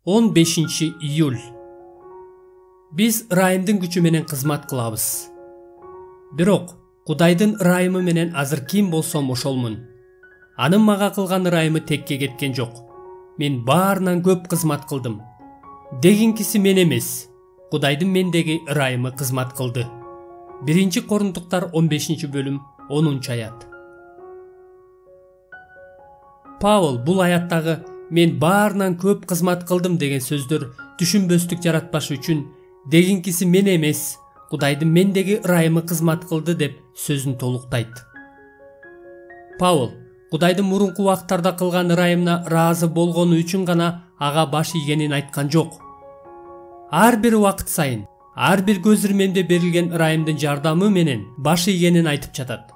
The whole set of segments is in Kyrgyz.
15-июль. Биз ырайымдын күчү менен кызмат кылабыз. Бирок Кудайдын ырайымы менен азыр ким болсом ошолмун. Анын мага кылган ырайымы текке кеткен жок. Мен баарынан көп кызмат кылдым. Дегенкиси мен эмес, Кудайдын мендеги ырайымы кызмат кылды. 1 Корунтуктар 15-бөлүм 10-аят. Павел бул аяттагы мен баарынан көп кызмат кылдым деген сөздөр түшүнбөстүк жаратпаш үчүн дегенкиси мен эмес, Кудайдын мендеги ырайымы кызмат кылды деп сөзүн толуктайт. Павел Кудайдын мурунку убактарда кылган ырайымына ыраазы болгону үчүн гана ага баш ийгенин айткан жок. Ар бир убакыт сайын, ар бир көз ирмемде берилген ырайымдын жардамы менен баш ийгенин айтып жатат.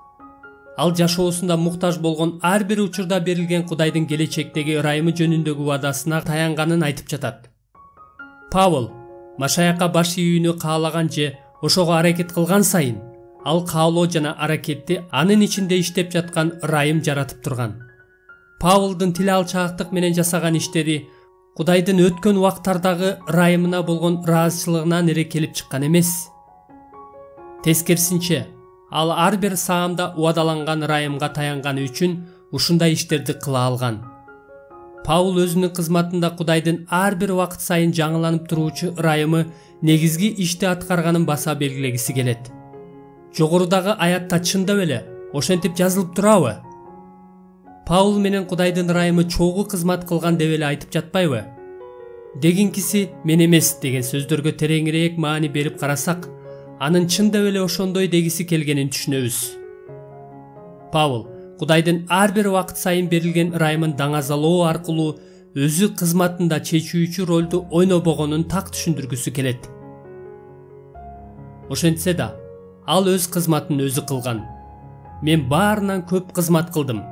Ал жашоосунда муктаж болгон ар бир учурда берилген Кудайдын келечектеги ырайымы жөнүндөгү убадасына таянганын айтып жатат. Павел Машаякка баш ийүүнү каалаган же ошого аракет кылган сайын, ал каалоо жана аракетти анын ичинде иштеп жаткан ырайым жаратып турган. Павелдин тил алчаактык менен жасаган иштери Кудайдын өткөн убактардагы ырайымына болгон ыраазычылыгынан эле келип чыккан эмес. Тескерисинче, ал ар бир саамда убадаланган ырайымга таянганы үчүн ушундай иштерди кыла алган. Павел өзүнүн кызматында Кудайдын ар бир убакыт сайын жаңыланып туруучу ырайымы негизги ишти аткарганын баса белгилегиси келет. Жогорудагы аятта чындап эле ошентип жазылып турабы? Павел менен Кудайдын ырайымы чогуу кызмат кылган деп эле айтып жатпайбы? Дегенкиси мен эмес деген сөздөргө тереңирээк маани берип карасак, анын чындап эле ошондой дегиси келгенин түшүнөбүз. Павел Кудайдын ар бир убакыт сайын берилген ырайымын даңазалоо аркылуу өзү кызматында чечүүчү ролду ойнобогонун так түшүндүргүсү келет. Ошентсе да, ал өз кызматын өзү кылган. Мен баарынан көп кызмат кылдым.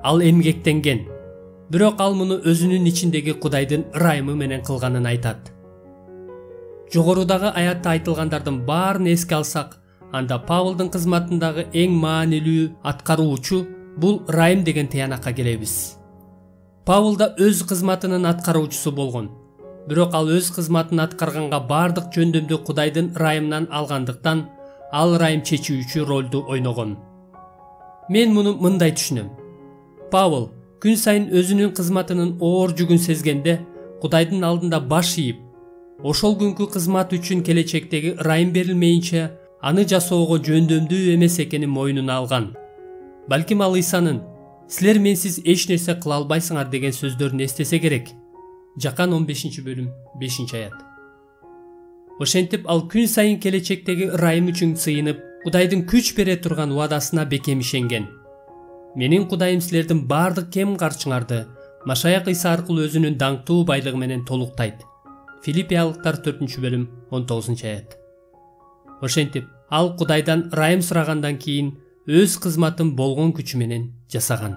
Ал эмгектенген. Бирок ал муну өзүнүн ичиндеги Кудайдын ырайымы менен кылганын айтат. Жогорудагы аятта айтылгандардын баарын эске алсак, анда Павелдин кызматындагы эң маанилүү аткаруучу бул ырайым деген тыянакка келебиз. Павел да өз кызматынын аткаруучусу болгон. Бирок ал өз кызматын аткарганга бардык жөндөмдү Кудайдын ырайымынан алгандыктан, ал ырайым чечүүчү ролду ойногон. Мен муну мындай түшүнөм. Павел күн сайын өзүнүн кызматынын оор жүгүн сезгенде, Кудайдын алдында баш ийип, ошол күнкү кызмат үчүн келечектеги ырайым берилмейинче аны жасоого жөндөмдүү эмес экенин мойнуна алган. Балким ал Исанын "Силер менсиз эч нерсе кыла албайсыңар" деген сөздөрүн эстесе керек. Жакан 15-бөлүм 5-аят. Ошентип ал күн сайын келечектеги ырайым үчүн сыйынып, Кудайдын күч бере турган убадасына бекем ишенген. Менин Кудайым силердин бардык кем карчыңарды Машаяк Иса аркылуу өзүнүн даңктуу байлыгы менен толуктайт. Филиппиялыктар 4-бөлүм 19-аят. Ошентип ал Кудайдан ырайым сурагандан кийин өз кызматын болгон күчү менен жасаган.